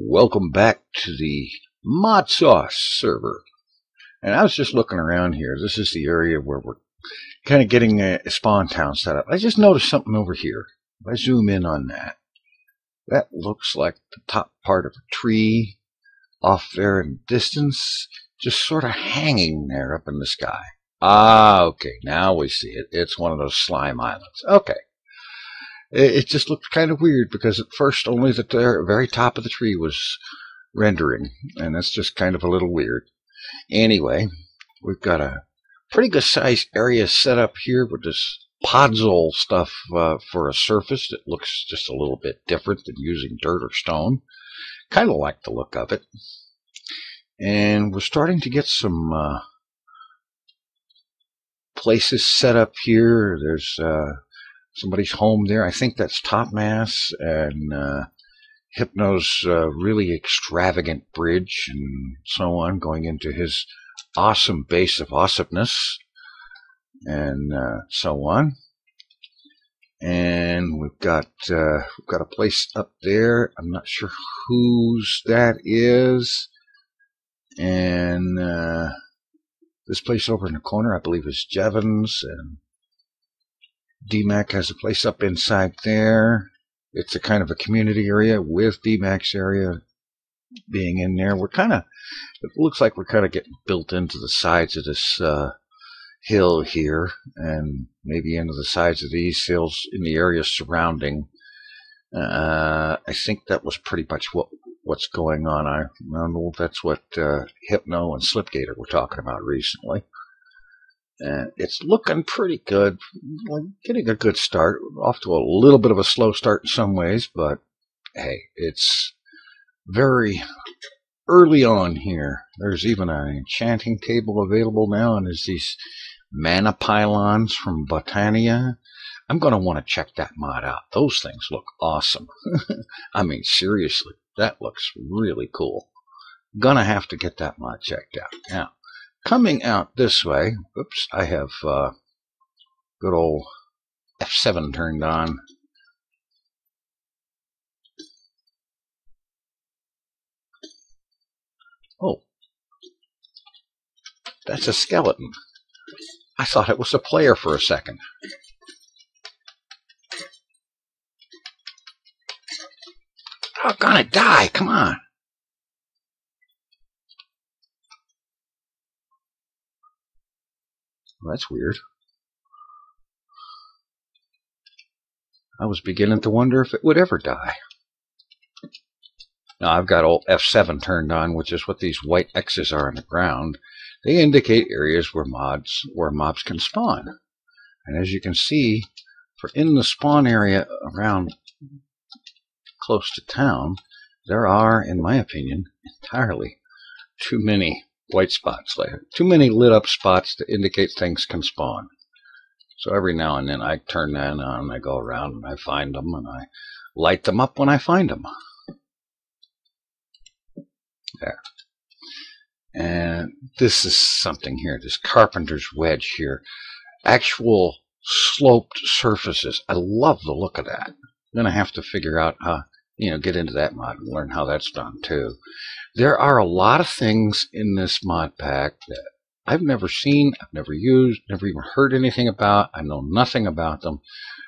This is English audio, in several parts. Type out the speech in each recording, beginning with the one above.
Welcome back to the ModSauce server. And I was just looking around here. This is the area where we're kind of getting a spawn town set up. I just noticed something over here. If I zoom in on that, that looks like the top part of a tree off there in the distance, just sort of hanging there up in the sky. Ah, okay, now we see it. It's one of those slime islands. Okay. It just looked kind of weird because at first only the very top of the tree was rendering, and that's just kind of a little weird. Anyway, we've got a pretty good sized area set up here with this podzol stuff for a surface that looks just a little bit different than using dirt or stone. Kind of like the look of it. And we're starting to get some places set up here. There's somebody's home there. I think that's Topmass and Hypno's really extravagant bridge and so on, going into his awesome base of awesomeness and so on. And we've got a place up there. I'm not sure whose that is. And this place over in the corner, I believe, is Jevons, and DMAC has a place up inside there. It's a kind of a community area with DMAC's area being in there. It looks like we're kind of getting built into the sides of this hill here, and maybe into the sides of these hills in the area surrounding. I think that was pretty much what's going on. I don't know if that's what Hypno and Slipgator were talking about recently. And it's looking pretty good. We're getting a good start. Off to a little bit of a slow start in some ways, but hey, it's very early on here. There's even an enchanting table available now, and there's these mana pylons from Betania. I'm going to want to check that mod out. Those things look awesome. I mean, seriously, that looks really cool. Gonna have to get that mod checked out. Now, coming out this way, oops, I have good old F7 turned on. Oh, that's a skeleton. I thought it was a player for a second. Oh, gonna die, come on. Well, that's weird. I was beginning to wonder if it would ever die. Now I've got old F7 turned on, which is what these white X's are on the ground. They indicate areas where mobs can spawn. And as you can see, for in the spawn area around close to town, there are, in my opinion, entirely too many white spots there. Too many lit up spots to indicate things can spawn. So every now and then I turn that on and I go around and I find them and I light them up when I find them. There. And this is something here, this carpenter's wedge here. Actual sloped surfaces. I love the look of that. I'm going to have to figure out how, get into that mod and learn how that's done too. There are a lot of things in this mod pack that I've never seen, I've never used, never even heard anything about. I know nothing about them.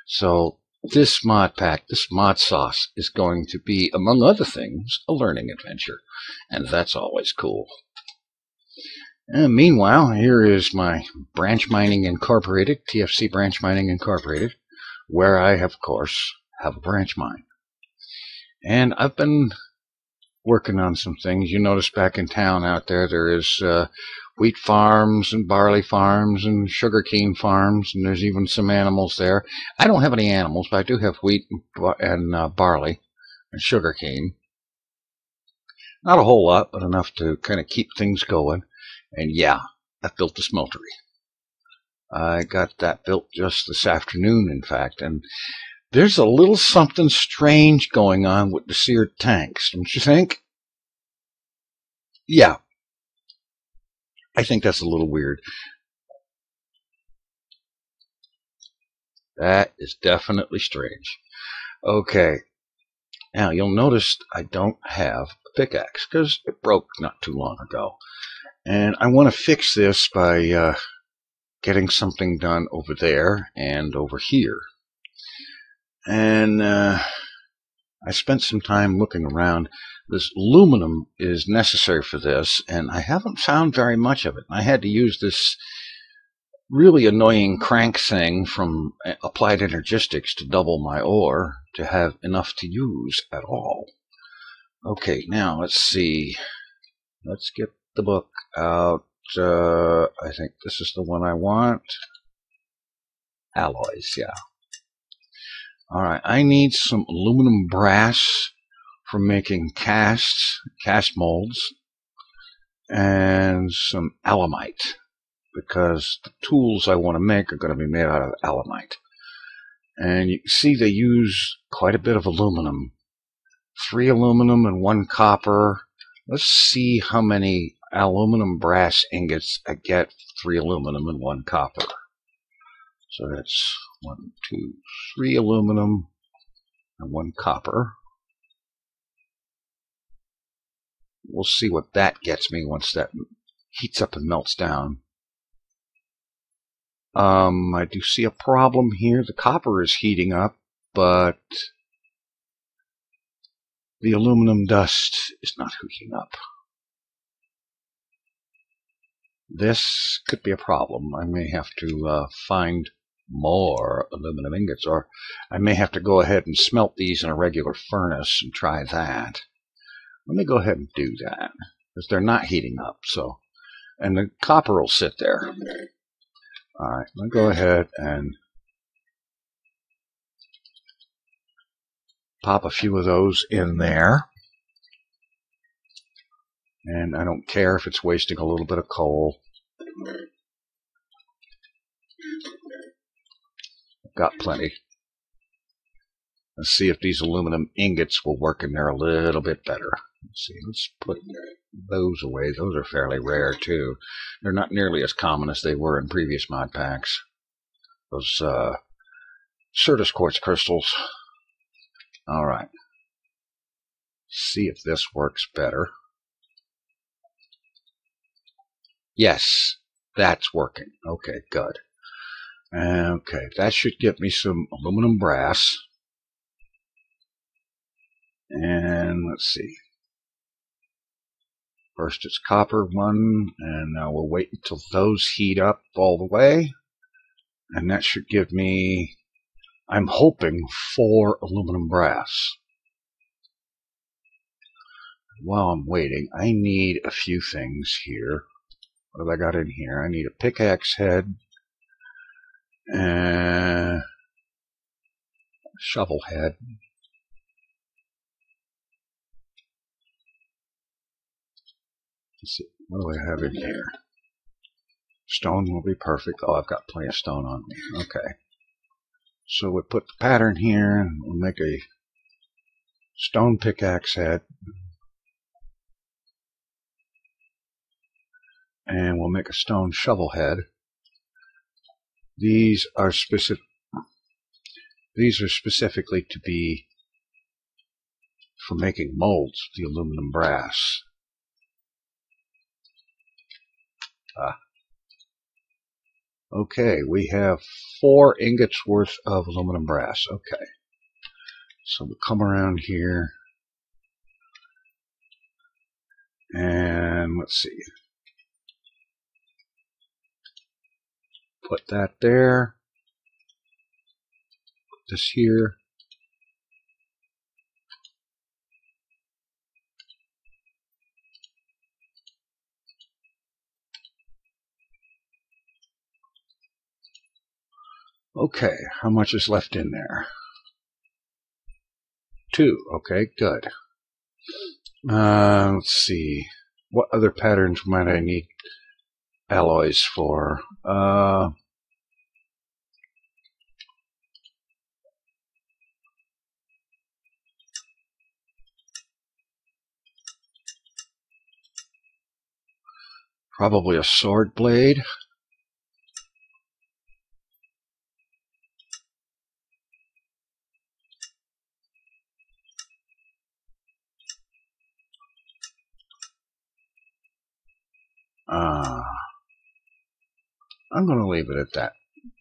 So this mod pack, this ModSauce, is going to be, among other things, a learning adventure. And that's always cool. And meanwhile, here is my Branch Mining Incorporated, TFC Branch Mining Incorporated, where I, of course, have a branch mine. And I've been working on some things. You notice back in town out there, there is wheat farms and barley farms and sugarcane farms, and there's even some animals there. I don't have any animals, but I do have wheat and barley and sugarcane. Not a whole lot, but enough to kind of keep things going. And yeah, I built the smeltery. I got that built just this afternoon, in fact, and there's a little something strange going on with the seared tanks, don't you think? Yeah. I think that's a little weird. That is definitely strange. Okay. Now, you'll notice I don't have a pickaxe because it broke not too long ago. And I want to fix this by getting something done over there and over here. And I spent some time looking around. This aluminum is necessary for this, and I haven't found very much of it. I had to use this really annoying crank thing from Applied Energistics to double my ore to have enough to use at all. Okay, now let's see. Let's get the book out. I think this is the one I want. Alloys, yeah. Alright, I need some aluminum brass for making cast molds, and some alumite, because the tools I want to make are going to be made out of alumite. And you can see they use quite a bit of aluminum. 3 aluminum and 1 copper. Let's see how many aluminum brass ingots I get. 3 aluminum and 1 copper. So that's 1, 2, 3 aluminum and 1 copper. We'll see what that gets me once that heats up and melts down. I do see a problem here. The copper is heating up, but the aluminum dust is not heating up. This could be a problem. I may have to find more aluminum ingots, or I may have to go ahead and smelt these in a regular furnace and try that. Let me go ahead and do that, because they're not heating up, so, and the copper will sit there. Alright, let me go ahead and pop a few of those in there. And I don't care if it's wasting a little bit of coal. I've got plenty. Let's see if these aluminum ingots will work in there a little bit better. Let's see, let's put those away. Those are fairly rare too. They're not nearly as common as they were in previous mod packs. Those Certus quartz crystals. Alright. See if this works better. Yes, that's working. Okay, good. Okay, that should get me some aluminum brass. And let's see. First it's copper 1, and now we'll wait until those heat up all the way. And that should give me, I'm hoping, 4 aluminum brass. While I'm waiting, I need a few things here. What have I got in here? I need a pickaxe head, and a shovel head. Let's see, what do I have in here? Stone will be perfect. Oh, I've got plenty of stone on me. Okay. So we put the pattern here, and we'll make a stone pickaxe head. And we'll make a stone shovel head. These are specifically to be for making molds, the aluminum brass. Okay, we have 4 ingots worth of aluminum brass. Okay. So we'll come around here. And let's see. Put that there. Put this here. Okay, how much is left in there? 2. Okay, good. Let's see. What other patterns might I need alloys for? Probably a sword blade. I'm going to leave it at that.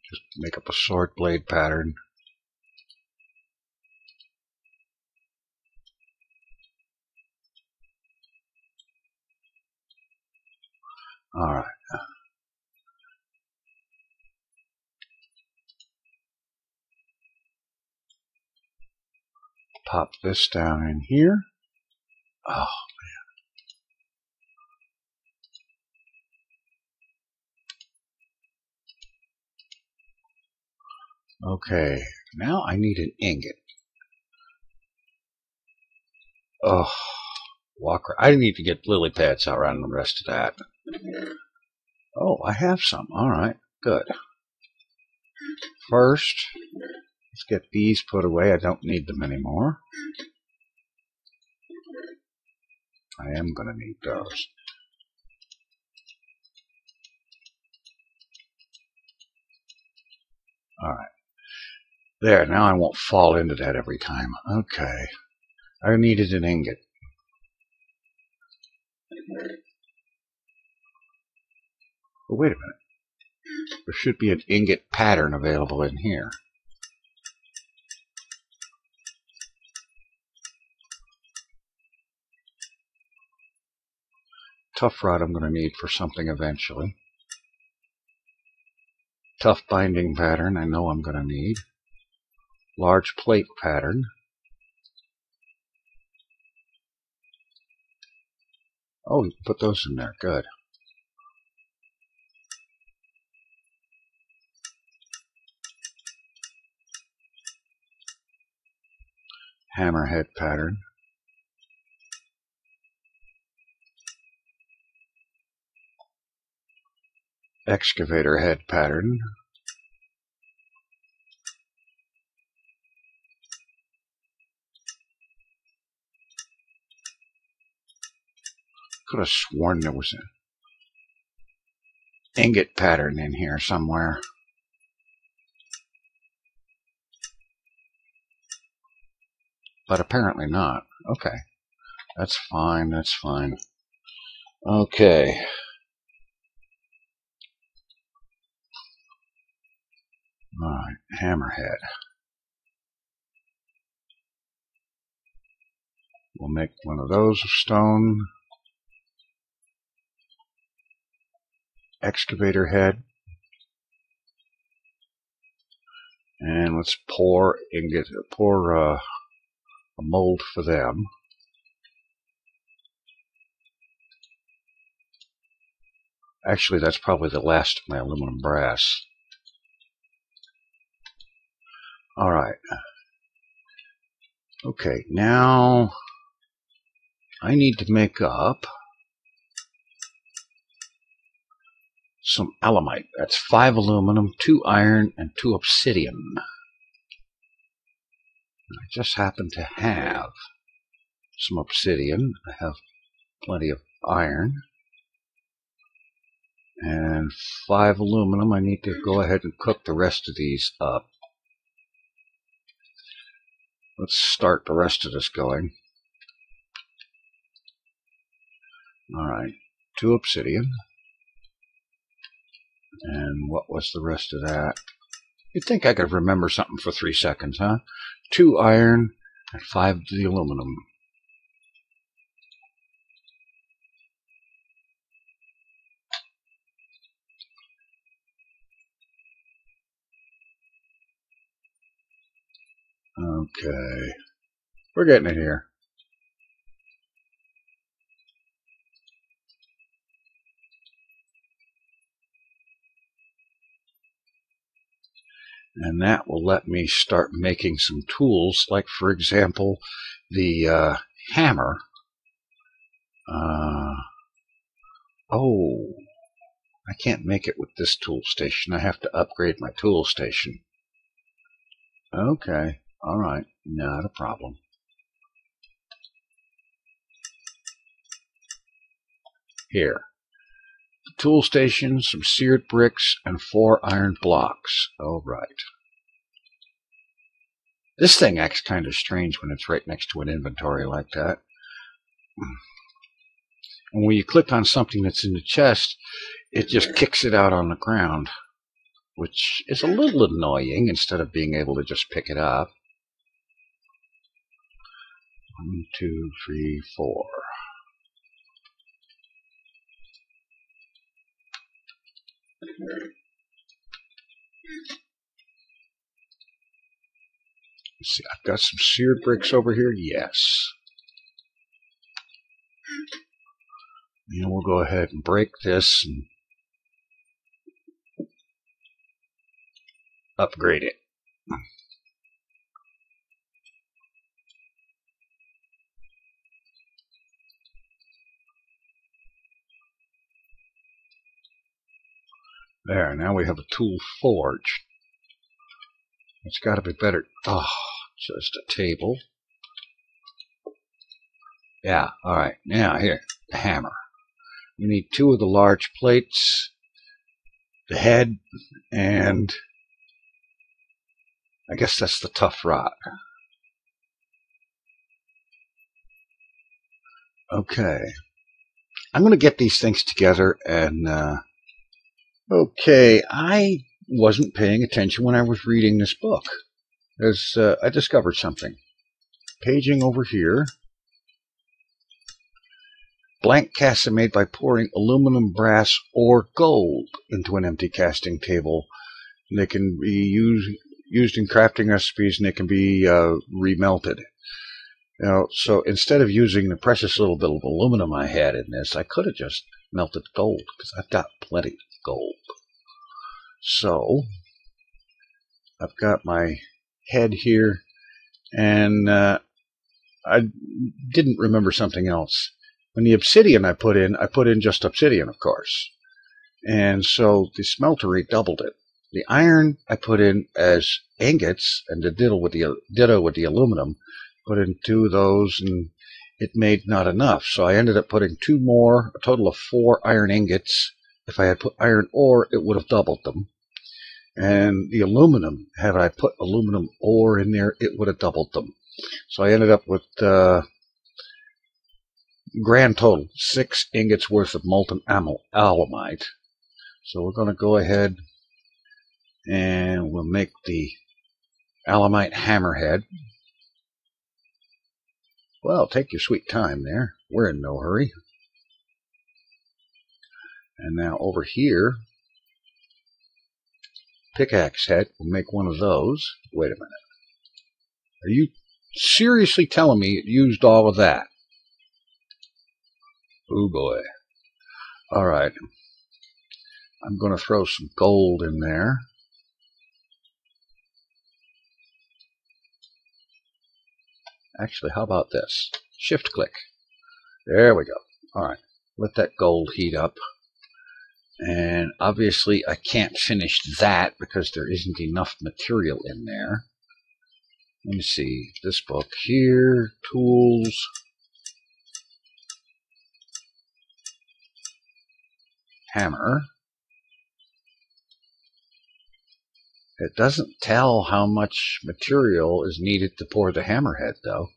Just make up a sword blade pattern. Alright. Pop this down in here. Oh, man. Okay. Now I need an ingot. Oh, Walker. I need to get lily pads out around the rest of that. Oh, I have some. Alright. Good. First, let's get these put away. I don't need them anymore. I am going to need those. Alright. There, now I won't fall into that every time. Okay. I needed an ingot. Oh, wait a minute. There should be an ingot pattern available in here. Tough rod I'm going to need for something eventually. Tough binding pattern I know I'm going to need. Large plate pattern. Oh, you can put those in there. Good. Hammerhead pattern. Excavator head pattern. Could have sworn there was an ingot pattern in here somewhere. But apparently not. Okay. That's fine. That's fine. Okay. Alright. Hammerhead. We'll make one of those of stone. Excavator head. And let's pour a mold for them. Actually, that's probably the last of my aluminum brass. Alright. Okay, now I need to make up some alumite. That's 5 aluminum, 2 iron, and 2 obsidian. I just happen to have some obsidian. I have plenty of iron. And 5 aluminum. I need to go ahead and cook the rest of these up. Let's start the rest of this going. Alright, 2 obsidian. And what was the rest of that? You'd think I could remember something for 3 seconds, huh? 2 iron and 5 of the aluminum. Okay. We're getting it here. And that will let me start making some tools, like, for example, the hammer. Oh, I can't make it with this tool station. I have to upgrade my tool station. Okay, alright, not a problem. Here. The tool station, some seared bricks, and 4 iron blocks. Alright. This thing acts kind of strange when it's right next to an inventory like that. And when you click on something that's in the chest, it just kicks it out on the ground, which is a little annoying instead of being able to just pick it up. 1, 2, 3, 4. Let's see, I've got some seared bricks over here. Yes. And we'll go ahead and break this and upgrade it. There, now we have a tool forge. It's got to be better. Oh, just a table. Yeah, alright. Now, here, the hammer. We need 2 of the large plates, the head, and I guess that's the tough rod. Okay. I'm going to get these things together and... Okay, I wasn't paying attention when I was reading this book. I discovered something. Paging over here. Blank casts are made by pouring aluminum, brass, or gold into an empty casting table. And they can be used in crafting recipes, and they can be remelted. Now, so instead of using the precious little bit of aluminum I had in this, I could have just melted gold, because I've got plenty of gold. So, I've got my head here, and I didn't remember something else. When the obsidian I put in just obsidian, of course. And so the smelter rate doubled it. The iron I put in as ingots, and the ditto with the aluminum, put in 2 of those, and it made not enough. So I ended up putting 2 more, a total of 4 iron ingots. If I had put iron ore, it would have doubled them. And the aluminum, had I put aluminum ore in there, it would have doubled them. So I ended up with grand total 6 ingots worth of molten alumite. So we're going to go ahead and we'll make the alumite hammerhead. Well, take your sweet time there. We're in no hurry. And now over here, pickaxe head, we'll make one of those. Wait a minute. Are you seriously telling me it used all of that? Oh boy. Alright. I'm going to throw some gold in there. Actually, how about this? Shift click. There we go. Alright. Let that gold heat up. And obviously I can't finish that because there isn't enough material in there. Let me see. This book here. Tools. Hammer. It doesn't tell how much material is needed to pour the hammerhead, though.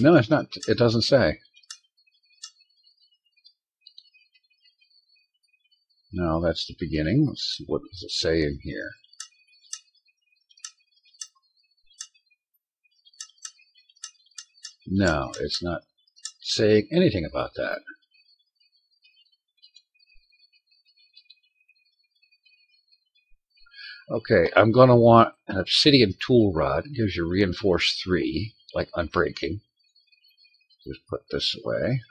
No, it's not. It doesn't say. No, that's the beginning. Let's see, what does it say in here? No, it's not saying anything about that. Okay, I'm going to want an obsidian tool rod. It gives you reinforced 3, like unbreaking. Just put this away.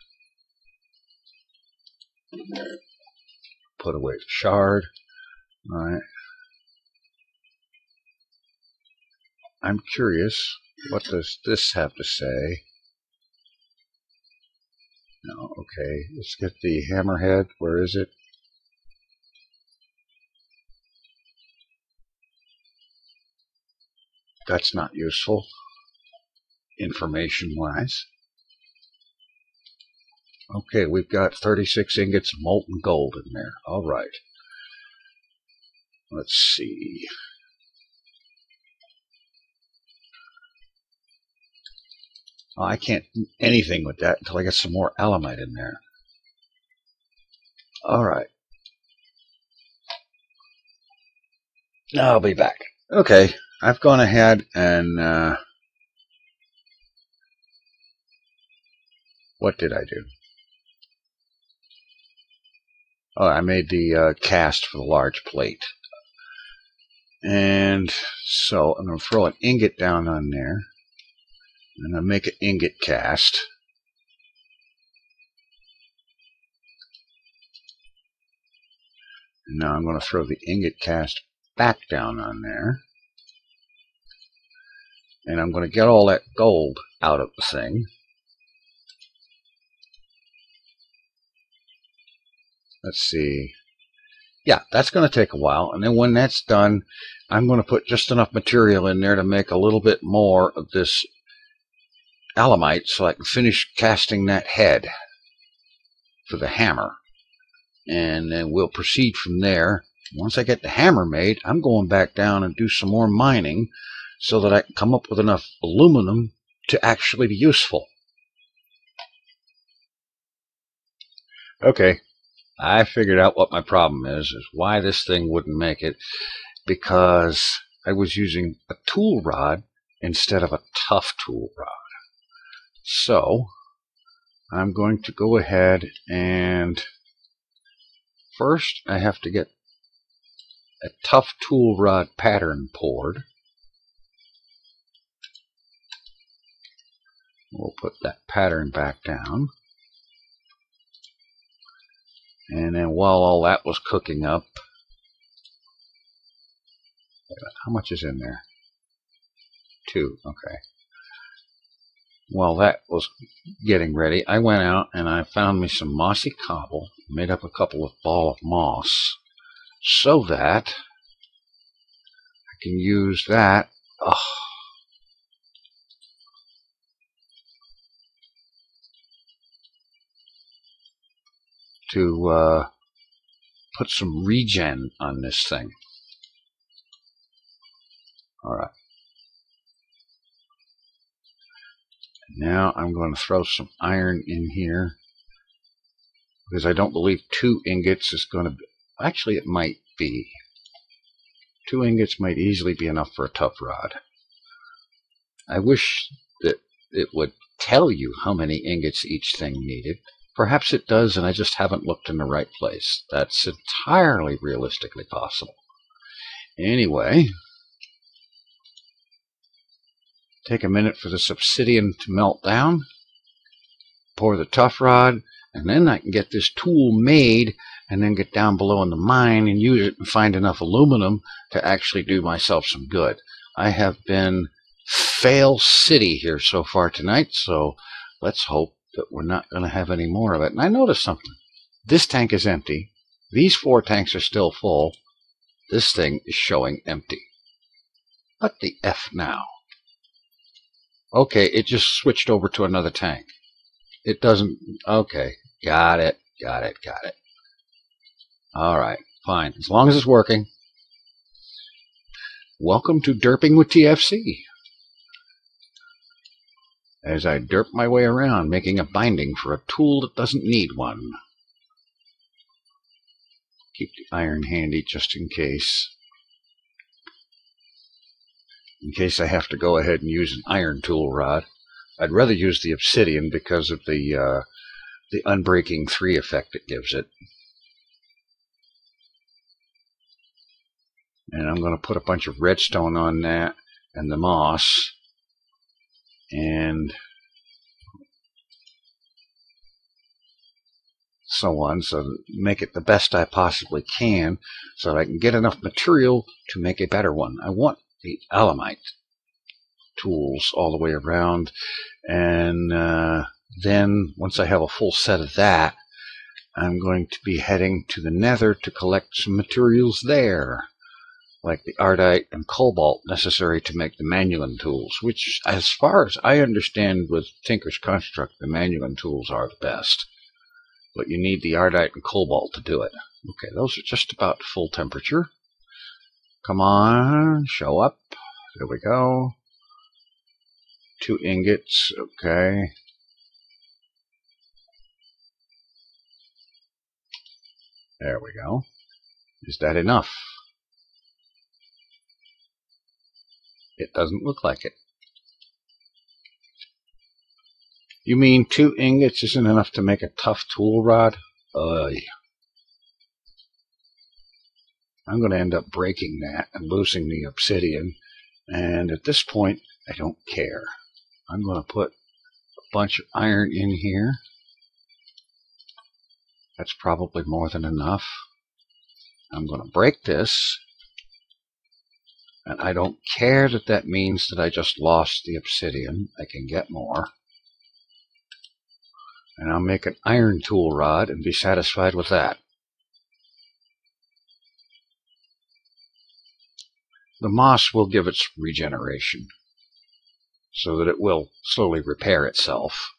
Put away the shard. Alright. I'm curious, what does this have to say? No, okay. Let's get the hammerhead. Where is it? That's not useful, information-wise. Okay, we've got 36 ingots of molten gold in there. All right. Let's see. Oh, I can't do anything with that until I get some more Elamite in there. All right. I'll be back. Okay, I've gone ahead and what did I do? Oh, I made the cast for the large plate. And so I'm going to throw an ingot down on there. And I'll make an ingot cast. And now I'm going to throw the ingot cast back down on there. And I'm going to get all that gold out of the thing. Let's see. Yeah, that's going to take a while. And then when that's done, I'm going to put just enough material in there to make a little bit more of this Elamite so I can finish casting that head for the hammer. And then we'll proceed from there. Once I get the hammer made, I'm going back down and do some more mining so that I can come up with enough aluminum to actually be useful. Okay. I figured out what my problem is why this thing wouldn't make it, because I was using a tool rod instead of a tough tool rod. So I'm going to go ahead and first I have to get a tough tool rod pattern poured. We'll put that pattern back down. And then while all that was cooking up, how much is in there? 2, okay. While that was getting ready, I went out and I found me some mossy cobble, made up a couple of balls of moss, so that I can use that. To put some regen on this thing. Alright. Now I'm going to throw some iron in here, because I don't believe 2 ingots is going to be... Actually, it might be. 2 ingots might easily be enough for a tough rod. I wish that it would tell you how many ingots each thing needed. Perhaps it does, and I just haven't looked in the right place. That's entirely realistically possible. Anyway, take a minute for this obsidian to melt down. Pour the tough rod, and then I can get this tool made, and then get down below in the mine and use it and find enough aluminum to actually do myself some good. I have been fail city here so far tonight, so let's hope that we're not going to have any more of it. And I noticed something. This tank is empty. These 4 tanks are still full. This thing is showing empty. What the F now? Okay, it just switched over to another tank. It doesn't... Okay, got it. Alright, fine. As long as it's working. Welcome to Derping with TFC. As I derp my way around, making a binding for a tool that doesn't need one. Keep the iron handy just in case. In case I have to go ahead and use an iron tool rod. I'd rather use the obsidian because of the unbreaking 3 effect it gives it. And I'm going to put a bunch of redstone on that and the moss. And so on, so make it the best I possibly can so that I can get enough material to make a better one. I want the Elamite tools all the way around, and then once I have a full set of that, I'm going to be heading to the Nether to collect some materials there, like the ardite and cobalt necessary to make the manual tools, which, as far as I understand with Tinker's Construct, the manual tools are the best. But you need the ardite and cobalt to do it. Okay, those are just about full temperature. Come on, show up. There we go. 2 ingots, okay. There we go. Is that enough? It doesn't look like it. You mean 2 ingots isn't enough to make a tough tool rod? I'm going to end up breaking that and losing the obsidian. And at this point, I don't care. I'm going to put a bunch of iron in here. That's probably more than enough. I'm going to break this. And I don't care that that means that I just lost the obsidian. I can get more. And I'll make an iron tool rod and be satisfied with that. The moss will give its regeneration so that it will slowly repair itself.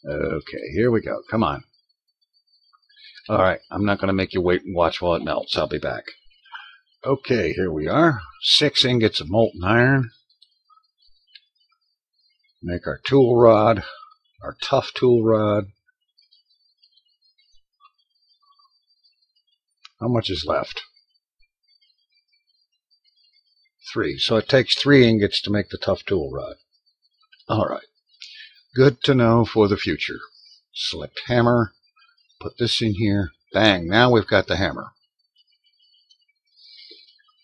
Okay, here we go. Come on. Alright, I'm not going to make you wait and watch while it melts. I'll be back. Okay, here we are. 6 ingots of molten iron. Make our tool rod, our tough tool rod. How much is left? 3. So it takes 3 ingots to make the tough tool rod. Alright. Good to know for the future. Select hammer. Put this in here. Bang. Now we've got the hammer.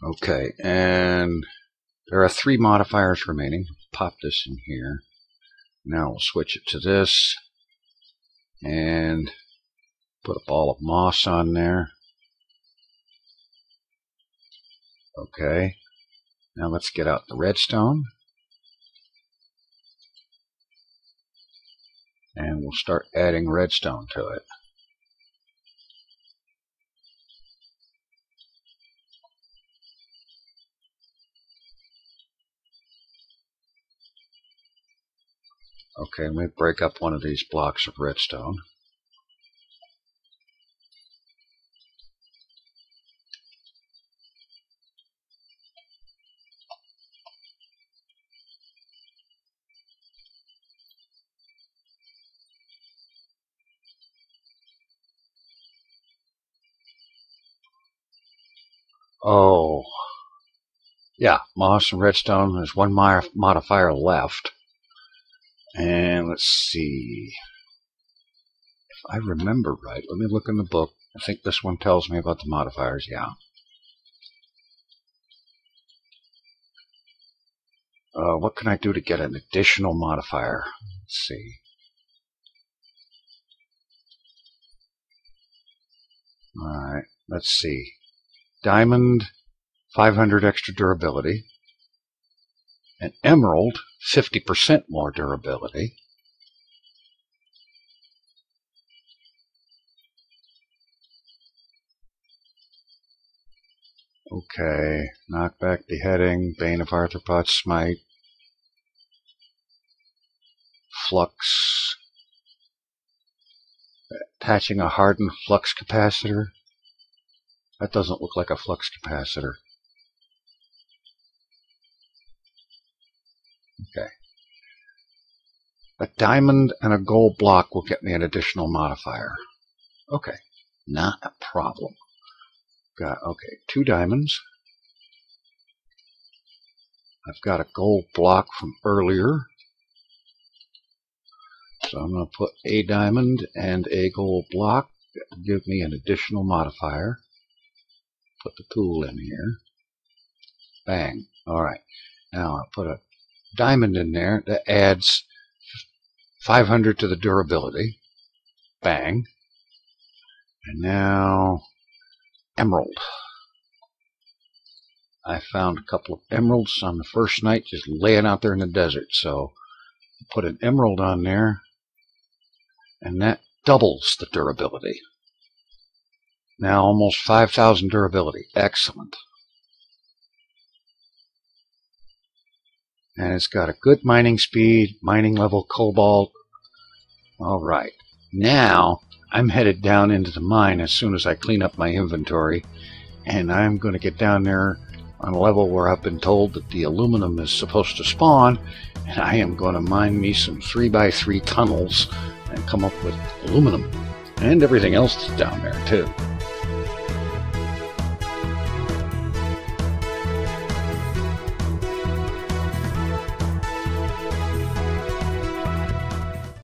Okay. And there are 3 modifiers remaining. Pop this in here. Now we'll switch it to this. And put a ball of moss on there. Okay. Now let's get out the redstone. And we'll start adding redstone to it. Okay, let me break up one of these blocks of redstone. Oh, yeah, moss and redstone. There's 1 modifier left. And let's see. If I remember right, let me look in the book. I think this one tells me about the modifiers, yeah. What can I do to get an additional modifier? Let's see. Alright, let's see. Diamond, 500 extra durability. An emerald, 50% more durability. Okay, knockback, beheading, Bane of Arthropod, smite, flux, attaching a hardened flux capacitor. That doesn't look like a flux capacitor. Okay. A diamond and a gold block will get me an additional modifier. Okay, not a problem. Got, okay, 2 diamonds. I've got a gold block from earlier. So I'm going to put a diamond and a gold block. That will give me an additional modifier. Put the tool in here. Bang. Alright. Now I'll put a diamond in there that adds 500 to the durability. Bang. And now emerald. I found a couple of emeralds on the first night just laying out there in the desert. So put an emerald on there. And that doubles the durability. Now almost 5,000 durability. Excellent. And it's got a good mining speed, mining level cobalt. Alright. Now I'm headed down into the mine as soon as I clean up my inventory, and I'm going to get down there on a level where I've been told that the aluminum is supposed to spawn, and I am going to mine me some 3x3 tunnels and come up with aluminum and everything else that's down there too.